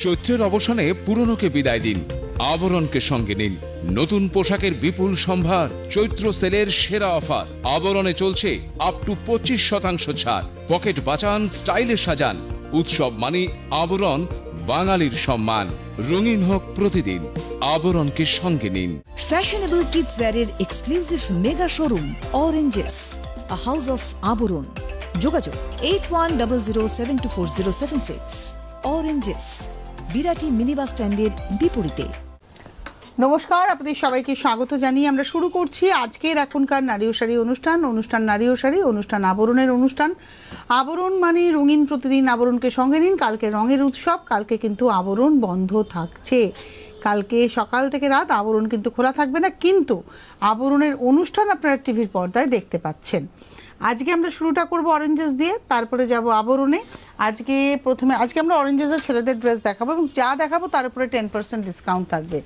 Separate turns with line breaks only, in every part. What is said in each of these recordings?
চৈত্রের অবসানে পুরনোকে বিদায় দিন, আবরণকে সঙ্গে নিন। নতুন পোশাকের বিপুল সম্ভার, চৈত্র সেলের সেরা অফার। আবরণে চলছে আপ টু 25% ছাড়। পকেট বাঁচান, স্টাইলে সাজান। উৎসব মানে আবরণ, বাঙালির সম্মান। রঙিন হোক প্রতিদিন, আবরণকে সঙ্গে নিন।
Fashionable kids wear exclusive mega showroom Oranges, a house of Aburun. যোগাযোগ 8100724076. Oranges, বিরাটি মিনি বাস স্ট্যান্ডের বিপরীতে।
নমস্কার, আপনাদের সবাইকে স্বাগত জানিয়ে আমরা শুরু করছি আজকের এখনকার নারী ও শাড়ি অনুষ্ঠান নারী ও শাড়ি অনুষ্ঠান আবরণের অনুষ্ঠান। আবরণ মানে রঙিন প্রতিদিন, আবরণকে সঙ্গে নিন। কালকে রঙের উৎসব, কালকে কিন্তু আবরণ বন্ধ থাকছে। কালকে সকাল থেকে রাত আবরণ কিন্তু খোলা থাকবে না, কিন্তু আবরণের অনুষ্ঠান আপনারা টিভির পর্দায় দেখতে পাচ্ছেন। আজকে আমরা শুরুটা করব অরেঞ্জেস দিয়ে, তারপরে যাব আবরণে। আজকে আমরা অরেঞ্জেসের ছেলেদের ড্রেস দেখাবো এবং যা দেখাবো তার উপরে 10% ডিসকাউন্ট থাকবে।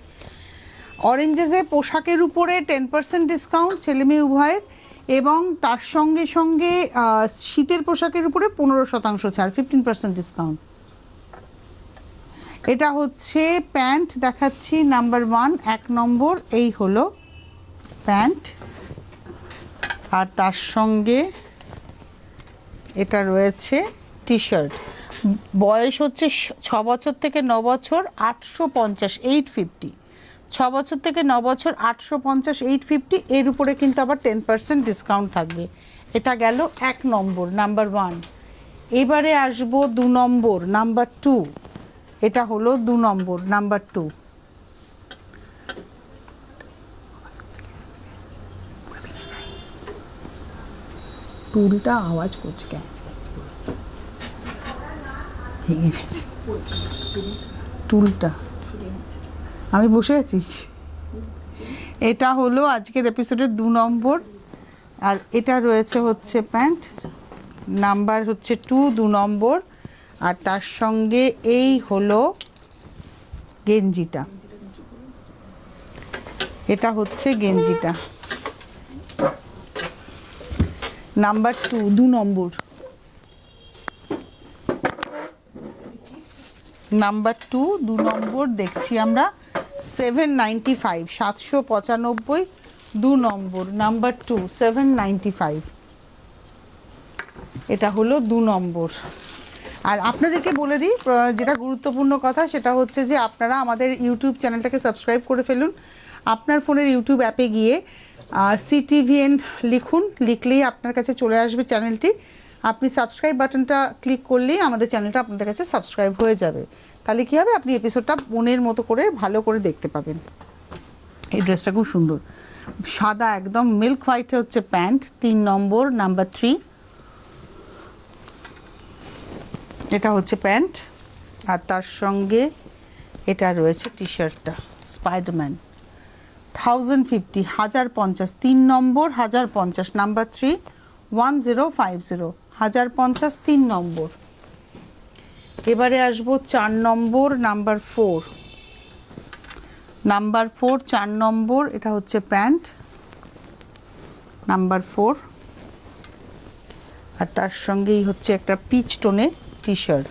অরেঞ্জেসে পোশাকের উপরে 10% ডিসকাউন্ট ছেলে মেয়ে উভয়ের, এবং তার সঙ্গে সঙ্গে শীতের পোশাকের উপরে 15% ছাড়, 15% ডিসকাউন্ট। এটা হচ্ছে প্যান্ট দেখাচ্ছি নাম্বার 1, 1 নম্বর। এই হলো প্যান্ট, আর তার সঙ্গে এটা রয়েছে টি শার্ট। বয়স হচ্ছে 6 বছর থেকে 9 বছর, 850, 850। 6 বছর থেকে 9 বছর, 850, 850। এর উপরে কিন্তু আবার 10% ডিসকাউন্ট থাকবে। এটা গেল 1 নম্বর, নাম্বার 1। এবারে আসবো 2 নম্বর, নাম্বার 2। এটা হলো 2 নম্বর, নাম্বার 2। টুলটা আওয়াজ করছে কেন? ভেঙে যাচ্ছে টুলটা। আমি বসে আছি। এটা হলো আজকের এপিসোডের 2 নম্বর, আর এটা রয়েছে হচ্ছে প্যান্ট, নাম্বার হচ্ছে 2, 2 নম্বর। আর তার সঙ্গে এই হলো গেঞ্জিটা, এটা হচ্ছে গেঞ্জিটা, নাম্বার 2, 2 নম্বর। নাম্বার 2, 2 নম্বর দেখছি আমরা 795, 795, 2 নম্বর, নাম্বার 2, 795। এটা হলো 2 নম্বর। আর আপনাদেরকে বলে দিই, যেটা গুরুত্বপূর্ণ কথা সেটা হচ্ছে যে আপনারা আমাদের ইউটিউব চ্যানেলটাকে সাবস্ক্রাইব করে ফেলুন। আপনার ফোনের ইউটিউব অ্যাপে গিয়ে CTVN লিখুন, লিখলেই আপনার কাছে চলে আসবে চ্যানেলটি। আপনি সাবস্ক্রাইব বাটনটা ক্লিক করলেই আমাদের চ্যানেলটা আপনাদের কাছে সাবস্ক্রাইব হয়ে যাবে। তাহলে কী হবে, আপনি এপিসোডটা মনের মতো করে ভালো করে দেখতে পাবেন। এই ড্রেসটা খুব সুন্দর, সাদা একদম মিল্ক হোয়াইটে হচ্ছে প্যান্ট, 3 নম্বর, নাম্বার 3। এটা হচ্ছে প্যান্ট, আর তার সঙ্গে এটা রয়েছে টি শার্টটা স্পাইডারম্যান, 1050, 1050, 3 নম্বর, 1050, নাম্বার 3, 1050, 1050, 3 নম্বর। এবারে আসবো 4 নম্বর, নাম্বার 4। নাম্বার 4, 4 নম্বর। এটা হচ্ছে প্যান্ট, নাম্বার 4, আর তার সঙ্গেই হচ্ছে একটা পিচ টোনে টি শার্ট,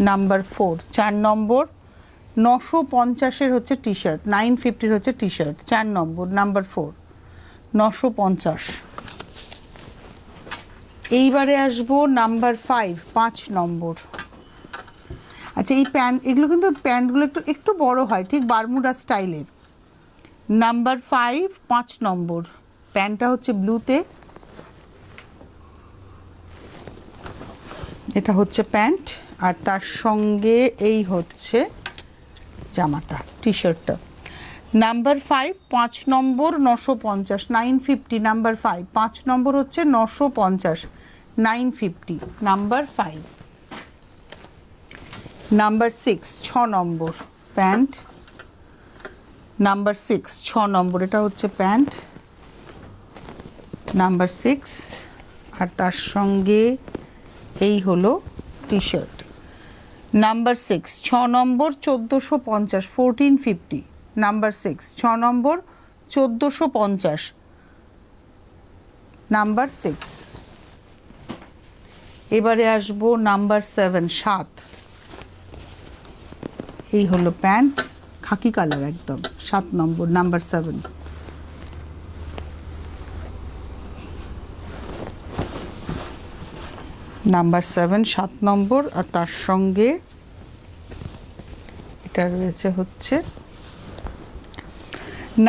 নাম্বার 4, 4 নম্বর। 950-এর হচ্ছে টি শার্ট, 950-র হচ্ছে টি শার্ট, 4 নম্বর, নাম্বার 4, 950। এইবারে আসবো নাম্বার 5, 5 নম্বর। আচ্ছা, এই এগুলো কিন্তু প্যান্টগুলো একটু বড় হয়, ঠিক বারমুডা স্টাইলের। নাম্বার 5, 5 নম্বর। প্যান্টটা হচ্ছে ব্লুতে, এটা হচ্ছে প্যান্ট, আর তার সঙ্গে এই হচ্ছে জামাটা, টি শার্টটা। নাম্বার 5, 5 নম্বর, 950, 950, নাম্বার 5, 5 নম্বর হচ্ছে 950, 950, নাম্বার 5। নাম্বার 6, 6 নম্বর, প্যান্ট, নাম্বার 6, 6 নম্বর। এটা হচ্ছে প্যান্ট, নাম্বার 6, আর তার সঙ্গে এই হলো টি শার্ট, নাম্বার 6, 6 নম্বর, 1450, 1450, নাম্বার 6, 6 নম্বর, 1450, নাম্বার 6। এবারে আসবো নাম্বার 7, 7। এই হলো প্যান্ট, খাকি কালার একদম, 7 নম্বর, নাম্বার 7। নাম্বার 7 7 নম্বর। আর তার সঙ্গে এটা রয়েছে হচ্ছে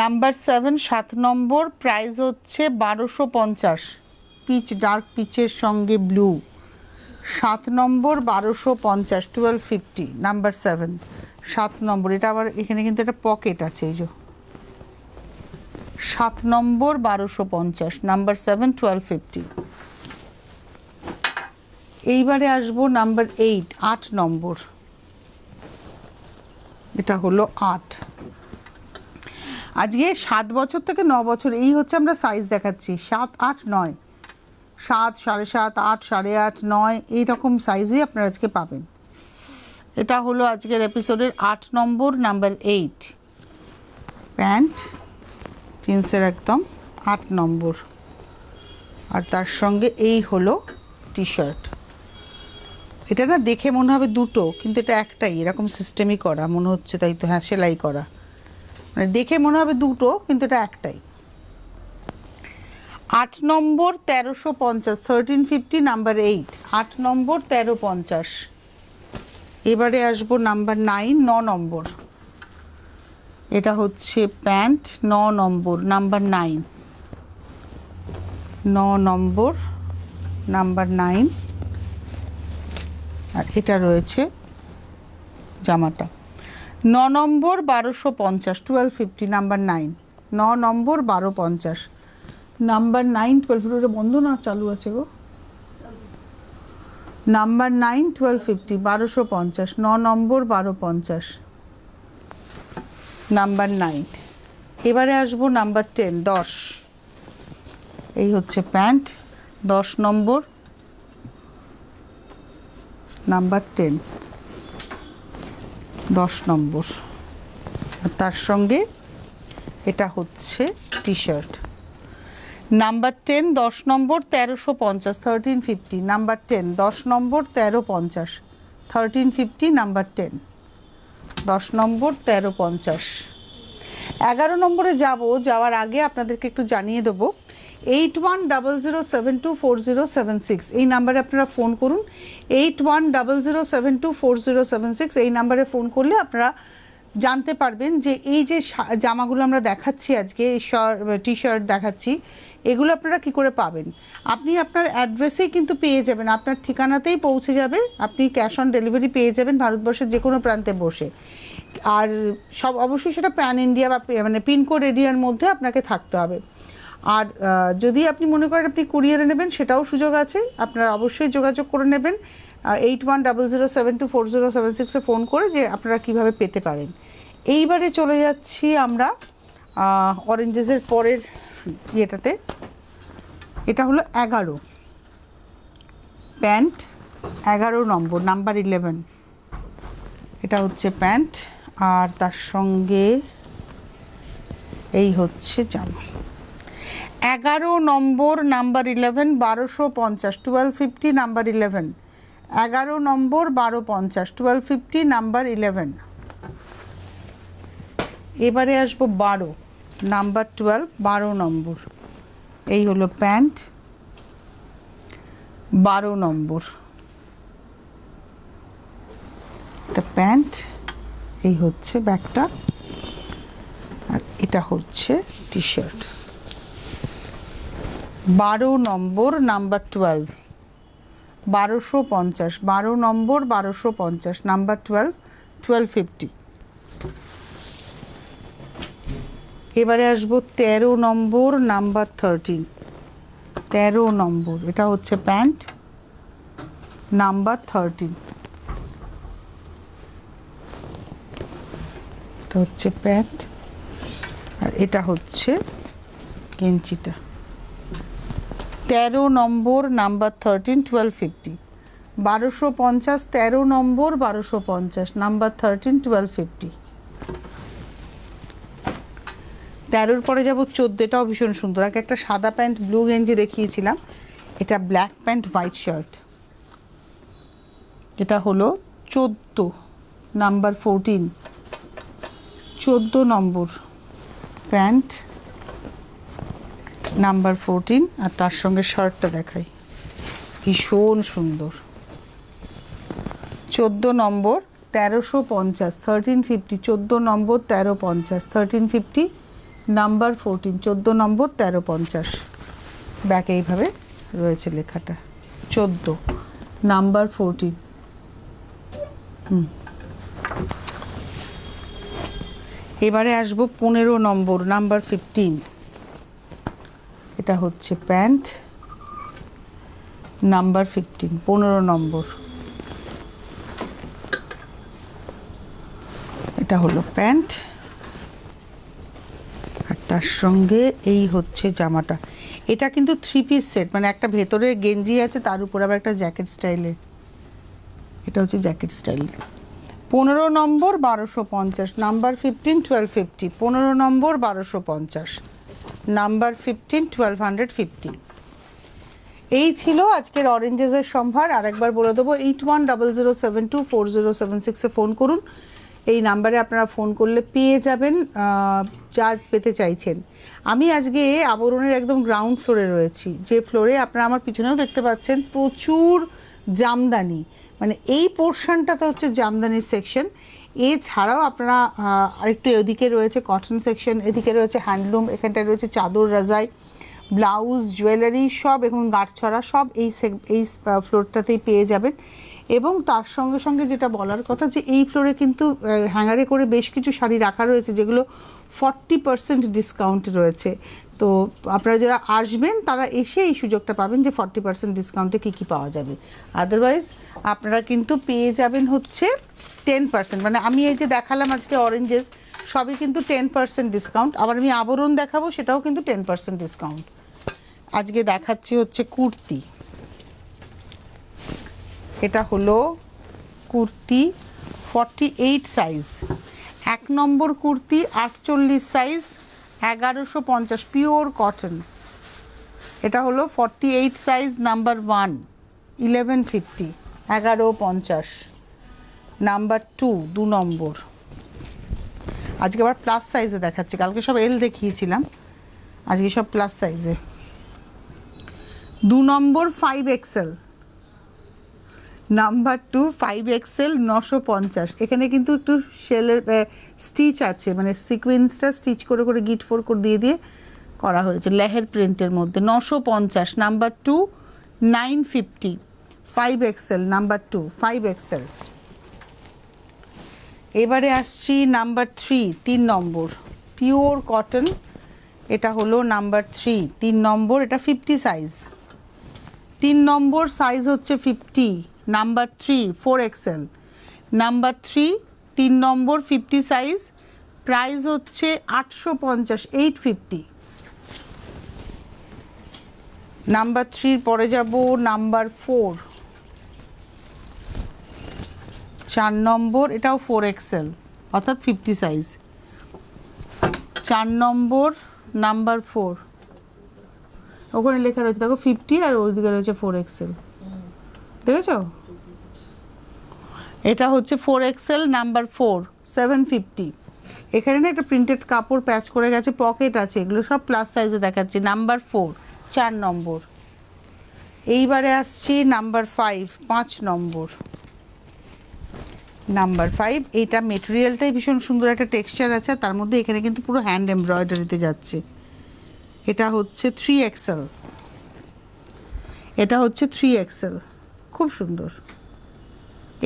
নাম্বার 7 7 নম্বর, প্রাইস হচ্ছে 1250, পিচ, ডার্ক পিচের সঙ্গে ব্লু, 7 নম্বর 1250, 1250, নাম্বার 7 7 নম্বর। এটা আবার এখানে কিন্তু একটা পকেট আছে, এই যে 7 নম্বর 1250, নাম্বার 7 1250। এইবারে আসবো নাম্বার 8 8 নম্বর, এটা হলো 8। আজকে 7 বছর থেকে 9 বছর এই হচ্ছে আমরা সাইজ দেখাচ্ছি, 7 8 9, 7 7.5 8 8.5 9 এইরকম সাইজই আপনারা আজকে পাবেন। এটা হলো আজকের এপিসোডের 8 নম্বর, নাম্বার 8, প্যান্ট জিন্সের একদম 8 নম্বর। আর তার সঙ্গে এই হলো টি শার্ট। এটা না দেখে মনে হবে দুটো, কিন্তু এটা একটাই, এরকম সিস্টেমই করা মনে হচ্ছে, তাই তো? হ্যাঁ, সেলাই করা, মানে দেখে মনে হবে দুটো, কিন্তু এটা একটাই। 8 নম্বর 1350, 1350, নাম্বার 8, 8 নম্বর 1350। এবারে আসবো নাম্বার 9 9 নম্বর, এটা হচ্ছে প্যান্ট 9 নম্বর, নাম্বার 9, 9 নম্বর, নাম্বার 9। আর এটা রয়েছে জামাটা 9 নম্বর 1250, 1250, নাম্বার 9, 9 নম্বর 1250, নাম্বার 9 1250। বন্ধ না চালু আছে গো, নাম্বার 9 1250, 1250, 9 নম্বর 1250, নাম্বার 9। এবারে আসবো নাম্বার 10 10, এই হচ্ছে প্যান্ট 10 নম্বর, নাম্বার 10 10 নম্বর। আর তার সঙ্গে এটা হচ্ছে টি শার্ট, নাম্বার 10 10 নম্বর 1350, 1350, নাম্বার 10 10 নম্বর 1350, 1350, নাম্বার 10 10 নম্বর 1350। 11 নম্বরে যাওয়ার আগে আপনাদেরকে একটু জানিয়ে দেবো, 8100724076 এই নাম্বারে আপনারা ফোন করুন। 8100724076 এই নাম্বারে ফোন করলে আপনারা জানতে পারবেন যে এই যে জামাগুলো আমরা দেখাচ্ছি আজকে, টি শার্ট দেখাচ্ছি, এগুলো আপনারা কি করে পাবেন। আপনি আপনার অ্যাড্রেসেই কিন্তু পেয়ে যাবেন, আপনার ঠিকানাতেই পৌঁছে যাবে, আপনি ক্যাশ অন ডেলিভারি পেয়ে যাবেন ভারতবর্ষের যে কোনো প্রান্তে বসে। আর সব অবশ্যই সেটা প্যান ইন্ডিয়া বা মানে পিনকোড এরিয়ার মধ্যে আপনাকে থাকতে হবে। আর যদি আপনি মনে করেন আপনি কুরিয়ারে নেবেন, সেটাও সুযোগ আছে, আপনারা অবশ্যই যোগাযোগ করে নেবেন 8100724076 ফোন করে, যে আপনারা কিভাবে পেতে পারেন। এইবারে চলে যাচ্ছি আমরা অরেঞ্জেসের পরের ইয়েটাতে, এটা হলো 11 প্যান্ট, 11 নম্বর, নাম্বার 11, এটা হচ্ছে প্যান্ট। আর তার সঙ্গে এই হচ্ছে জামা, 11 নম্বর, নাম্বার 11, 1250, 1250, নাম্বার 11, 11 নম্বর 1250, 1250, নাম্বার 11। এবারে আসবো 12 নাম্বার 12, 12 নম্বর, এই হলো প্যান্ট 12 নম্বর, এটা প্যান্ট, এই হচ্ছে ব্যাগটা, আর এটা হচ্ছে টি শার্ট। 12 নম্বর, নাম্বার 12, 1250, 12 নম্বর 1250, নাম্বার 12, 1250। এবারে আসবো 13 নম্বর, নাম্বার 13, 13 নম্বর, এটা হচ্ছে প্যান্ট, নাম্বার 13, এটা হচ্ছে প্যান্ট, আর এটা হচ্ছে গেঞ্জিটা। 13 নম্বর, নাম্বার 13, 1250, 1250, 13 নম্বর 1250, নাম্বার 13, 1250। 13-র পরে যাবো 14, এটাও ভীষণ সুন্দর, আগে একটা সাদা প্যান্ট ব্লু গেঞ্জি দেখিয়েছিলাম, এটা ব্ল্যাক প্যান্ট হোয়াইট শার্ট, এটা হলো 14 নাম্বার 14, 14 নম্বর প্যান্ট নাম্বার 14, আর তার সঙ্গে শার্টটা দেখাই, ভীষণ সুন্দর। 14 নম্বর 1350, 1350, 14 নম্বর 1350, 1350, নাম্বার 14, 14 নম্বর 1350। ব্যাক এইভাবে রয়েছে লেখাটা, 14 নাম্বার 14। এবারে আসবো 15 নম্বর নাম্বার 15। এটা হচ্ছে প্যান্ট নাম্বার 15, 15 নম্বর। এটা হলো প্যান্ট, আর তার সঙ্গে এই হচ্ছে জামাটা। এটা কিন্তু 3 পিস সেট, মানে একটা ভেতরে গেঞ্জি আছে, তার উপর আবার একটা জ্যাকেট স্টাইলের। এটা হচ্ছে জ্যাকেট স্টাইল। 15 নম্বর 1250, নাম্বার 15, 1250, 15 নম্বর 1250, নাম্বার 15, 1250। এই ছিল আজকের অরেঞ্জেসের সম্ভার। আরেকবার বলে দেবো, 8100724076-এ ফোন করুন। এই নাম্বারে আপনারা ফোন করলে পেয়ে যাবেন যা পেতে চাইছেন। আমি আজকে আবরণের একদম গ্রাউন্ড ফ্লোরে রয়েছি, যে ফ্লোরে আপনারা আমার পিছনেও দেখতে পাচ্ছেন প্রচুর জামদানি, মানে এই পোর্শনটাতে হচ্ছে জামদানির সেকশন। এছাড়াও আপনারা আরেকটু এদিকে রয়েছে কটন সেকশন, এদিকে রয়েছে হ্যান্ডলুম, এখানটায় রয়েছে চাদর, রাজাই, ব্লাউজ, জুয়েলারি সব, এবং গাঁটছড়া সব এই ফ্লোরটাতেই পেয়ে যাবেন। এবং তার সঙ্গে সঙ্গে যেটা বলার কথা, যে এই ফ্লোরে কিন্তু হ্যাঙ্গারে করে বেশ কিছু শাড়ি রাখা রয়েছে, যেগুলো 40% ডিসকাউন্ট রয়েছে। তো আপনারা যারা আসবেন তারা এসে এই সুযোগটা পাবেন যে 40% ডিসকাউন্টে কী কী পাওয়া যাবে। আদারওয়াইজ আপনারা কিন্তু পেয়ে যাবেন হচ্ছে 10%, মানে আমি এই যে দেখালাম আজকে অরেঞ্জেস, সবই কিন্তু 10% ডিসকাউন্ট। আবার আমি আবরণ দেখাবো, সেটাও কিন্তু 10% ডিসকাউন্ট। আজকে দেখাচ্ছি হচ্ছে কুর্তি। এটা হলো কুর্তি 48 সাইজ, 1 নম্বর কুর্তি 48 সাইজ, 1150, পিওর কটন। এটা হলো 48 সাইজ, নাম্বার 1, 1150, 1150, নাম্বার 2, 2 নম্বর। আজকে আবার প্লাস সাইজে দেখাচ্ছি, কালকে সব এল দেখিয়েছিলাম, আজকে সব প্লাস সাইজে। 2 নম্বর 5XL, নাম্বার 2, 5XL, 950। এখানে কিন্তু একটু শেলের স্টিচ আছে, মানে সিকোয়েন্সটা স্টিচ করে করে গিট ফোর করে দিয়ে দিয়ে করা হয়েছে লেহের প্রিন্টের মধ্যে। 950, নাম্বার 2, 950, 5XL, নাম্বার 2, 5XL। এবারে আসছি নাম্বার 3, 3 নম্বর, পিওর কটন। এটা হলো নাম্বার 3, 3 নম্বর, এটা 50 সাইজ, 3 নম্বর সাইজ হচ্ছে 50, নাম্বার 3, 4XL, নাম্বার 3, 3 নম্বর 50 সাইজ, প্রাইস হচ্ছে 850, 850। নাম্বার 3 পরে যাব নাম্বার 4, 4 নম্বর, এটাও 4XL অর্থাৎ 50 সাইজ, 4 নম্বর, নাম্বার 4। ওখানে লেখা রয়েছে দেখো 50, আর ওইদিকে রয়েছে 4XL, দেখেছো? এটা হচ্ছে 4XL, নাম্বার 4, 750। এখানে না একটা প্রিন্টেড কাপড় প্যাচ করে গেছে, পকেট আছে, এগুলো সব প্লাস সাইজে দেখাচ্ছি। নাম্বার 4, 4 নম্বর। এইবারে আসছি নাম্বার 5, 5 নম্বর, নাম্বার 5। এইটা মেটেরিয়ালটাই ভীষণ সুন্দর, একটা টেক্সচার আছে, তার মধ্যে এখানে কিন্তু পুরো হ্যান্ড এমব্রয়ডারিতে যাচ্ছে। এটা হচ্ছে 3XL, এটা হচ্ছে 3XL, খুব সুন্দর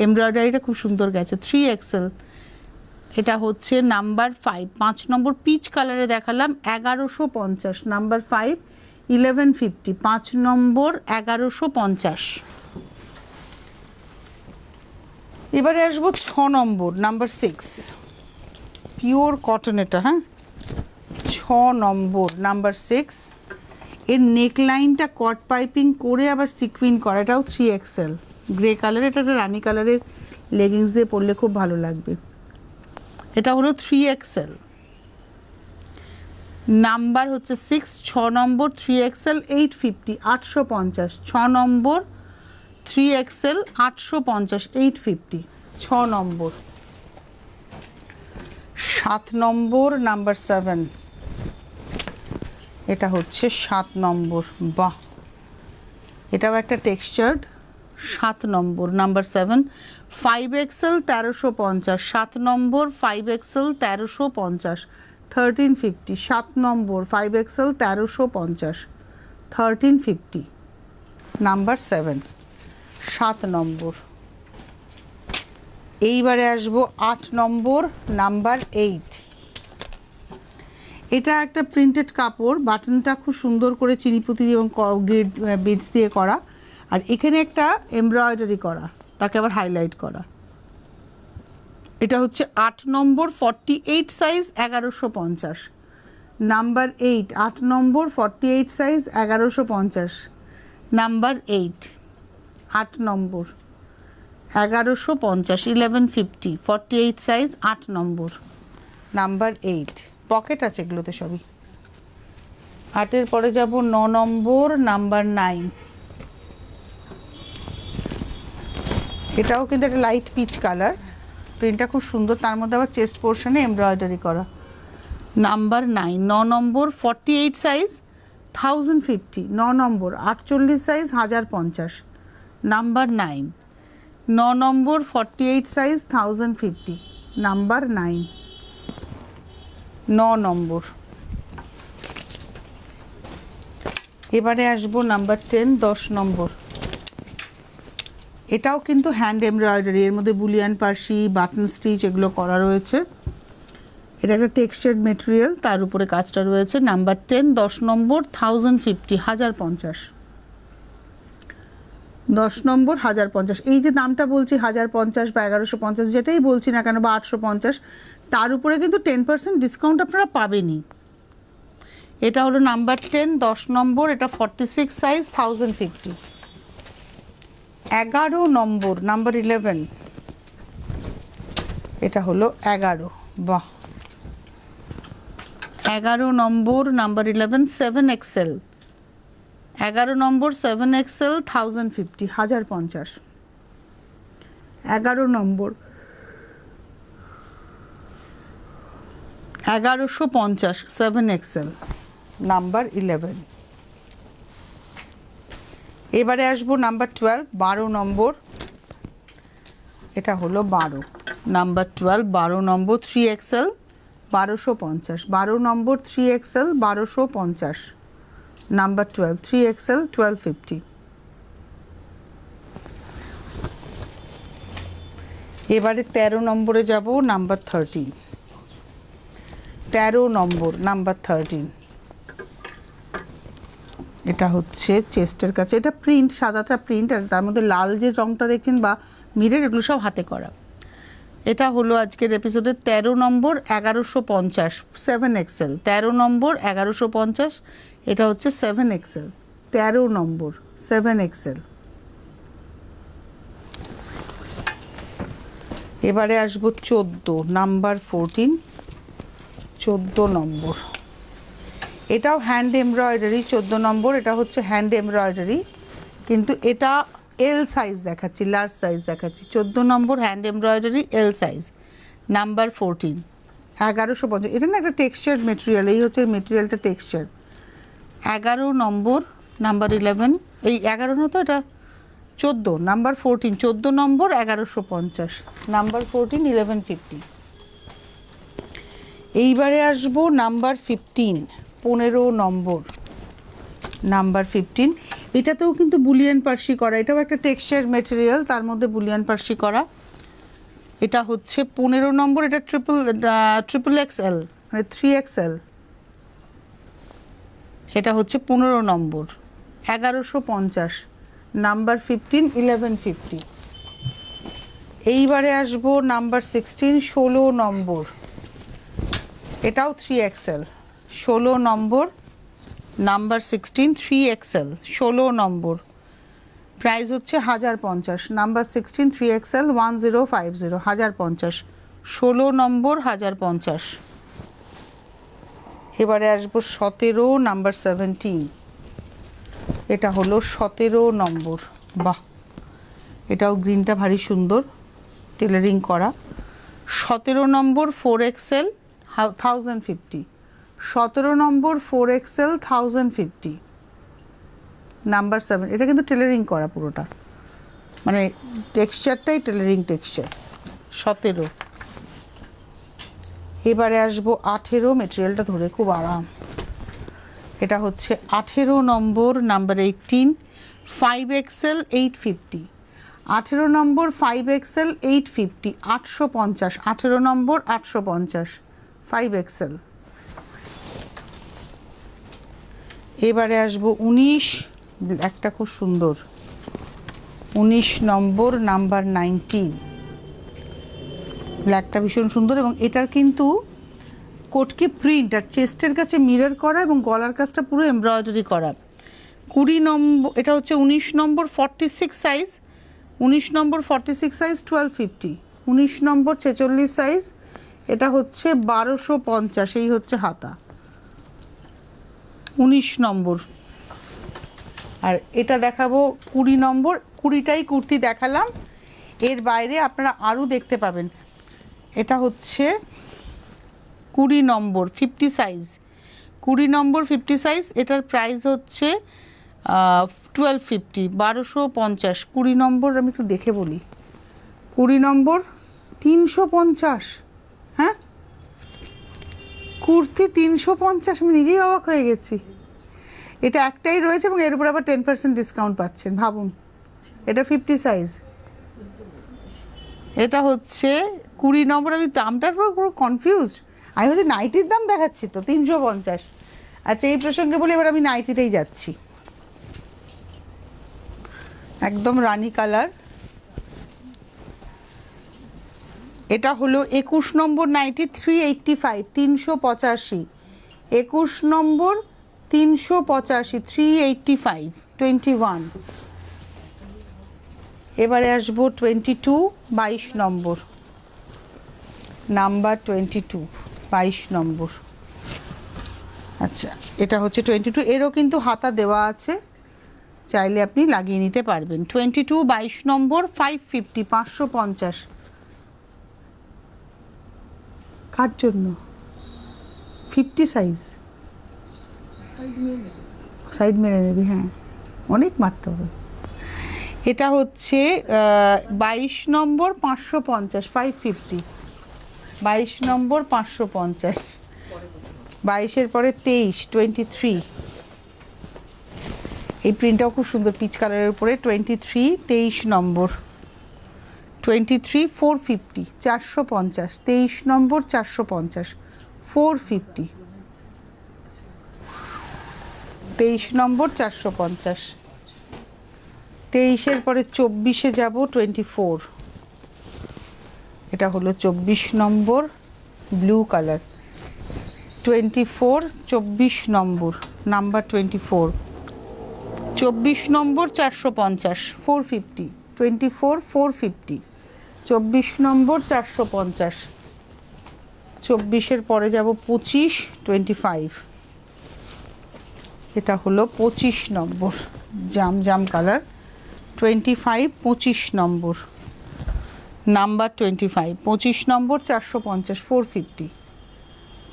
এমব্রয়ডারিটা, খুব সুন্দর গেছে, 3XL। এটা হচ্ছে নাম্বার 5, 5 নম্বর, পিচ কালারে দেখালাম, 1150, নাম্বার 5, 1150, 5 নম্বর, 1150। এবারে আসবো 6 নম্বর, নাম্বার 6, পিওর কটন। এটা হ্যাঁ 6 নম্বর, নাম্বার 6। এর নেকলাইনটা কট পাইপিং করে আবার সিকুইন করা, এটাও 3XL, গ্রে কালার। এটা একটা রানি কালারের লেগিংস দিয়ে পরলে খুব ভালো লাগবে। এটা হলো 3XL, নাম্বার হচ্ছে 6, 6 নম্বর, 3XL, 850, 850, 6 নম্বর, 3XL, 850, 850, 6 নম্বর। 7 নম্বর নাম্বার 7, এটা হচ্ছে 7 নম্বর। বাহ, এটাও একটা টেক্সচার্ড। 7 নম্বর নাম্বার 7, 5XL 1350, 7 নম্বর 5XL 1350, 1350, 7 নম্বর 5XL 1350, 1350, নাম্বার 7, 7 নম্বর। এইবারে আসবো 8 নম্বর নাম্বার 8। এটা একটা প্রিন্টেড কাপড়, বাটনটা খুব সুন্দর করে চিনিপুতি এবং বিডস দিয়ে করা, আর এখানে একটা এমব্রয়ডারি করা, তাকে আবার হাইলাইট করা। এটা হচ্ছে 8 নম্বর 48 সাইজ 1150, নাম্বার 8, 8 নম্বর 48 সাইজ 1150, নাম্বার 8, 8 নম্বর 1150, 1150, 48 সাইজ 8 নম্বর, নাম্বার 8। পকেট আছে এগুলোতে সবই। 8-এর পরে যাব 9 নম্বর নাম্বার 9। এটাও কিন্তু একটা লাইট পিচ কালার, প্রিন্টটা খুব সুন্দর, তার মধ্যে আবার চেস্ট পোর্শনে এমব্রয়ডারি করা। নাম্বার 9, 9 নম্বর 48 সাইজ 1050, 9 নম্বর 48 সাইজ 1050, নাম্বার 9, 9 নম্বর 48 সাইজ 1050, নাম্বার 9, 9 নম্বর। এবারে আসবো নাম্বার 10, 10 নম্বর। এটাও কিন্তু হ্যান্ড এমব্রয়ডারি, এর মধ্যে বুলিয়ান পার্সি, বাটন স্টিচ এগুলো করা রয়েছে। এটা একটা টেক্সচার্ড মেটেরিয়াল, তার উপরে কাজটা রয়েছে। নাম্বার 10, 10 নম্বর 1050, 1050, 10 নম্বর 1050। এই যে দামটা বলছি 1050 বা 1150, যেটাই বলছি না কেন, বা 850, তার উপরে কিন্তু 10% ডিসকাউন্ট আপনারা পাবেনই। এটা হলো নাম্বার 10, 10 নম্বর, এটা 46 সাইজ 1050। 11 নম্বর নাম্বার 11, এটা হলো 11। বাহ, 11 নম্বর নাম্বার 11, 7XL, 11 নম্বর 7XL 1050, 1050, 11 নম্বর 1150, 7XL, নাম্বার 11। এবারে আসবো নাম্বার 12, 12 নম্বর, এটা হলো 12, নাম্বার 12, 12 নম্বর 3XL 1250, 12 নম্বর 3XL 1250, নাম্বার 12, 3XL 1250। এবারে 13 নম্বরে যাব, নাম্বার 13, 13 নম্বর নাম্বার 13। এটা হচ্ছে চেস্টের কাছে, এটা প্রিন্ট, সাদাটা প্রিন্ট, আর তার মধ্যে লাল যে রংটা দেখছেন বা মিরের, এগুলো সব হাতে করা। এটা হলো আজকের এপিসোডের 13 নম্বর 1150, 7XL, 13 নম্বর 1150, এটা হচ্ছে 7XL, 13 নম্বর 7XL। এবারে আসবো 14 নাম্বার 14, 14 নম্বর। এটাও হ্যান্ড এমব্রয়ডারি, 14 নম্বর, এটা হচ্ছে হ্যান্ড এমব্রয়ডারি, কিন্তু এটা এল সাইজ দেখাচ্ছি, লার্জ সাইজ দেখাচ্ছি। 14 number hand embroidery, L size, number 14, 1150। এটা না একটা টেক্সচার মেটেরিয়াল, এই হচ্ছে মেটেরিয়ালটা টেক্সচার। 11 নম্বর নাম্বার 11, এই 11 না তো, এটা 14, নাম্বার 14, 14 নম্বর 1150, নাম্বার 14, 1150। এইবারে আসবো নাম্বার 15, 15 নম্বর নাম্বার 15। এটাতেও কিন্তু বুলিয়ান পার্সি করা, এটাও একটা টেক্সচার মেটেরিয়াল, তার মধ্যে বুলিয়ান পার্সি করা। এটা হচ্ছে 15 নম্বর, এটা ট্রিপল XL, মানে 3XL। এটা হচ্ছে 15 নম্বর 1150, নাম্বার 15, 1150। এইবারে আসবো নাম্বার 16, 16 নম্বর, এটাও 3XL, 16 নম্বর নাম্বার 16, 3XL, 16 নম্বর, প্রাইস হচ্ছে 1050, নাম্বার 16, 3XL, 1050, 1050, 16 নম্বর 1050। এবারে আসবো 17 নাম্বার 17, এটা হলো 17 নম্বর। বাহ, এটাও গ্রিনটা ভারী সুন্দর, টেলারিং করা। 17 নম্বর 4XL, 1050, 17 নম্বর 4XL 1050, নাম্বার 7, এটা কিন্তু টেলারিং করা পুরোটা, মানে টেক্সচারটাই টেলারিং টেক্সচার। 17, এবারে আসবো 18, মেটেরিয়ালটা ধরে খুব আরাম। এটা হচ্ছে 18 নম্বর, নাম্বার 18, 5XL 850, 18 নম্বর 5XL 850, 850, 18 নম্বর 850, 5XL। এবারে আসবো 19, একটা খুব সুন্দর, 19 নম্বর, নাম্বার 19, ব্ল্যাকটা ভীষণ সুন্দর এবং এটার কিন্তু কোটকি প্রিন্ট আর চেস্টের কাছে মিরর করা এবং গলার কাজটা পুরো এমব্রয়ডারি করা। 20 নম্বর, এটা হচ্ছে 19 নম্বর 46 সাইজ, 19 নম্বর 46 সাইজ 1250, 19 নম্বর 46 সাইজ, এটা হচ্ছে 1250, এই হচ্ছে হাতা 19 নম্বর। আর এটা দেখাবো 20 নম্বর, 20টাই কুর্তি দেখালাম, এর বাইরে আপনারা আরও দেখতে পাবেন। এটা হচ্ছে 20 নম্বর 50 সাইজ, 20 নম্বর 50 সাইজ, এটার প্রাইস হচ্ছে 1250, 1250। 20 নম্বর আমি একটু দেখে বলি, 20 নম্বর 350, হ্যাঁ কুর্তি 350, আমি নিজেই অবাক হয়ে গেছি। এটা একটাই রয়েছে এবং এর উপর আবার 10% ডিসকাউন্ট পাচ্ছেন, ভাবুন। এটা 50 সাইজ, এটা হচ্ছে 20 নম্বর। আমি দামটার পুরো কনফিউজড, আমি হচ্ছে নাইটির দাম দেখাচ্ছি তো 350। আচ্ছা, এই প্রসঙ্গে বলি, এবার আমি নাইটিতেই যাচ্ছি। একদম রানী কালার, এটা হলো 21 নম্বর নাইটি 385, 385, 21 নম্বর 385, 385, 21। এবারে আসবো 22, 22 নম্বর, নাম্বার 22, 22 নম্বর। আচ্ছা, এটা হচ্ছে 22, এরও কিন্তু হাতা দেওয়া আছে, চাইলে আপনি লাগিয়ে নিতে পারবেন। 22, 22 নম্বর 550, 550। কার জন্য? 50 সাইজ, সাইড মেরে নেবি, হ্যাঁ অনেক মারতে হবে। এটা হচ্ছে 22 নম্বর 550, 550, 22 নম্বর 550, 22-এর পরে 23, 23। এই প্রিন্টটাও খুব সুন্দর, পিচ কালারের উপরে। 23, 23 নম্বর, 23, 450, 450, 23 নম্বর 450, 450, 23 নম্বর 450। 23-এর পরে 24-এ যাব, 24। এটা হলো 24 নম্বর, ব্লু কালার, 24, 24 নম্বর, নাম্বার 24, 24 নম্বর 450, 450, 24, 450, 24 নম্বর 450। 24-এর পরে যাব 25, 25। এটা হলো 25 নম্বর, জাম জাম কালার, 25, 25 নম্বর, নাম্বার 25, 25 নম্বর 450, 450,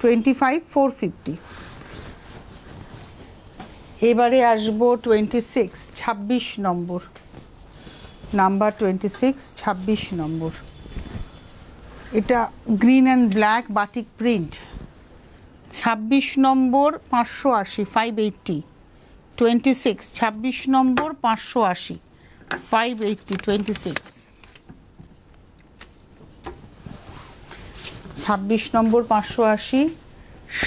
25, 450। এবারে আসবো 26, 26 নম্বর, নাম্বার 26, 26 নম্বর। এটা green and black batik print, 26 নম্বর 580, 580, 26, 26 নম্বর 580, 580, 26, 26 নম্বর 580,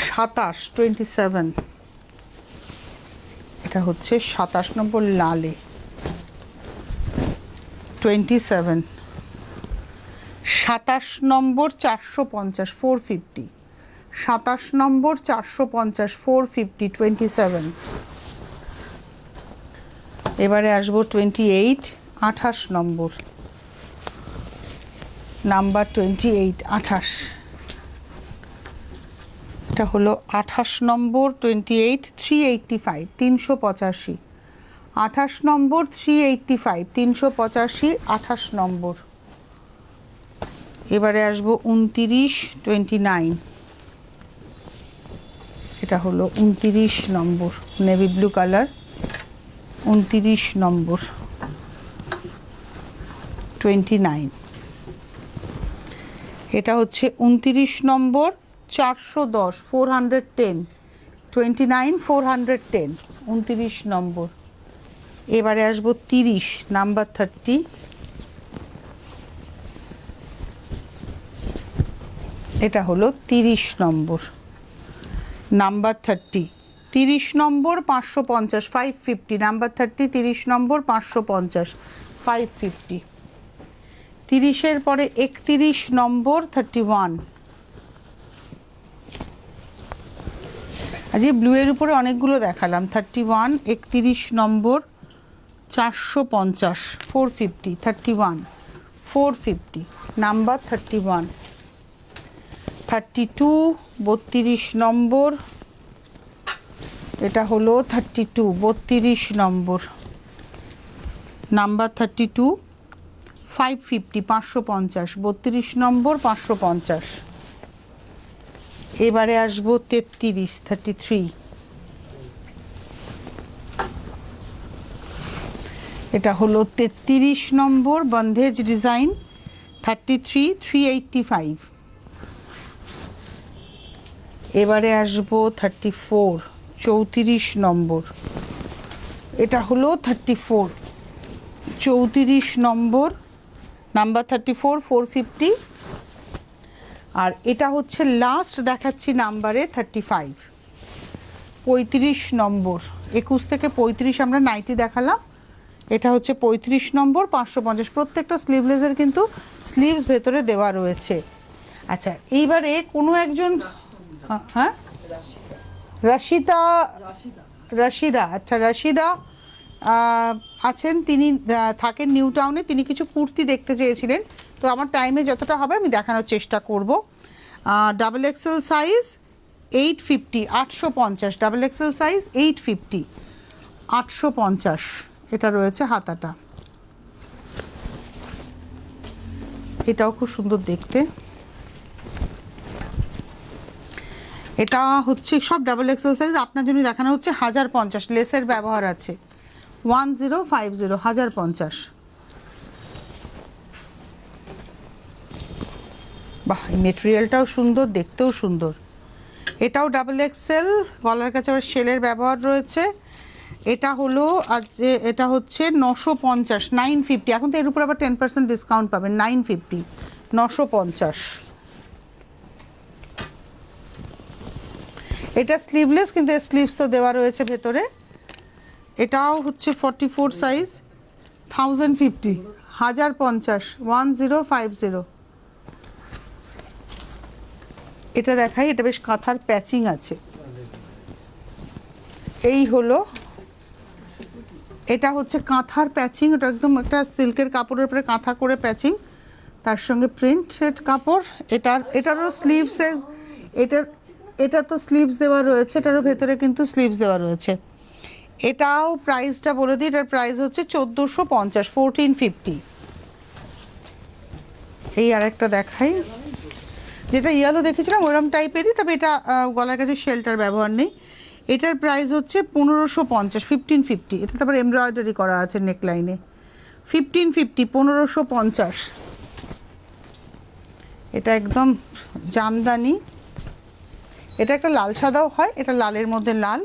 27, 27। এটা হচ্ছে 27 নম্বর লালে, 27, 27 নম্বর 450, 450, 27 নম্বর 450, 450, 27। এবারে আসবো 28, 28 নম্বর, নাম্বার 28, 28। এটা হলো 28 নম্বর 28, 385, 385, 28 নম্বর 385, 385, 28 নম্বর। এবারে আসবো 29, 29, এটা হলো 29 নম্বর, নেভি ব্লু কালার, 29 নম্বর, 29। এটা হচ্ছে 29 নম্বর, 410, 410, 29, 410, 29 নম্বর। এবারে আসবো 30, নাম্বার 30। এটা হলো 30 নম্বর, নাম্বার 30, 30 নম্বর, 550, 550, নাম্বার 30, 30 নম্বর, 550, 550। 30-এর পরে 31 নম্বর, 31। আজকে ব্লু এর উপরে অনেকগুলো দেখালাম। 31, 31 নম্বর, 450, 450, 31, 450, নাম্বার 31। 32, 32 নম্বর, এটা হলো 32, 32 নম্বর, নাম্বার 32, 550, 550, 32 নম্বর, 550। এবারে আসবো 33, 33। এটা হলো 33 নম্বর, বন্ধেজ ডিজাইন, 33, 385। এবারে আসবো 34, 34 নম্বর, এটা হলো 34, 34 নম্বর, নাম্বার 34, 450। আর এটা হচ্ছে লাস্ট দেখাচ্ছি নাম্বারে 35, 35 নম্বর, 21 থেকে 35 আমরা নাইটি দেখালাম। এটা হচ্ছে 35 নম্বর, 550। প্রত্যেকটা স্লিভলেসের কিন্তু স্লিভস ভেতরে দেওয়া রয়েছে। আচ্ছা, এইবারে কোনো একজন, হ্যাঁ, রশিদা, আচ্ছা রশিদা আছেন, তিনি থাকেন নিউ টাউনে। তিনি কিছু কুর্তি দেখতে চেয়েছিলেন, তো আমার টাইমে যতটা হবে আমি দেখানোর চেষ্টা করব। Double XL size 850, 850, double XL size 850, 850। এটা রয়েছে হাতাটা, এটাও খুব সুন্দর দেখতে। এটা হচ্ছে সব ডাবল এক্সেল সাইজ, আপনার জন্য দেখানো হচ্ছে 1050, লেসের ব্যবহার আছে। 1050, 1050। বাহ, এই মেটেরিয়ালটাও সুন্দর, দেখতেও সুন্দর। এটাও ডাবল এক্সেল, গলার কাছে আবার শেলের ব্যবহার রয়েছে। এটা হলো এটা হচ্ছে 950, 950। এখন তো এর উপর আবার 10% ডিসকাউন্ট পাবেন, 950, 950। এটা স্লিভলেস, কিন্তু এর স্লিভসও দেওয়া রয়েছে ভেতরে। এটাও হচ্ছে 44 সাইজ, 1050, 1050, 1050। এটা দেখাই, এটা বেশ কাঁথার প্যাচিং আছে। এই হলো, এটা হচ্ছে কাঁথার প্যাচিং, ওটা একদম একটা সিল্কের কাপড়ের উপরে কাঁথা করে প্যাচিং, তার সঙ্গে প্রিন্টেড কাপড়। এটারও স্লিভস, এটা তো স্লিভস দেওয়া রয়েছে, এটারও ভেতরে কিন্তু স্লিভস দেওয়া রয়েছে। এটাও প্রাইসটা বলে দিই, এটার প্রাইস হচ্ছে 1450, 1450। এই আরেকটা দেখাই, যেটা ইয়েলো দেখেছিলাম ওরম টাইপেরই, তবে এটা গলার কাছে শেলটার ব্যবহার নেই। এটার প্রাইস হচ্ছে 1550, 1550। এটা তারপর এমব্রয়ডারি করা আছে নেকলাইনে। 1550, 1550। এটা একদম জামদানি, এটা একটা লাল সাদাও হয়, এটা লালের মধ্যে লাল।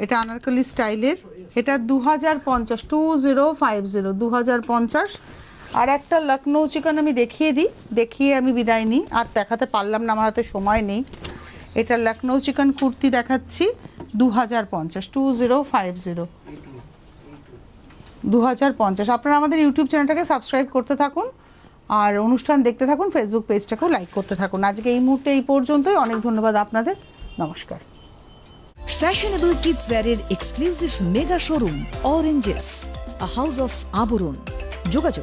এটা আনারকলি স্টাইলের। এটা 2050, 2050, 2050। আর একটা লখনৌ চিকন আমি দেখিয়ে আমি বিদায় নিই, আর দেখাতে পারলাম না, আমার হাতে সময় নেই। এটা লখনৌ চিকন কুর্তি দেখাচ্ছি, 2050, 2050, 2050। আপনারা আমাদের ইউটিউব চ্যানেলটাকে সাবস্ক্রাইব করতে থাকুন, আর অনুষ্ঠান দেখতে থাকুন, ফেসবুক পেজটাকেও লাইক করতে থাকুন। আজকে এই মুহূর্তে এই পর্যন্তই। অনেক ধন্যবাদ আপনাদের, নমস্কার।
Fashionable kids wear এর exclusive mega showroom, Oranges, a house of আবরণ। যোগাযোগ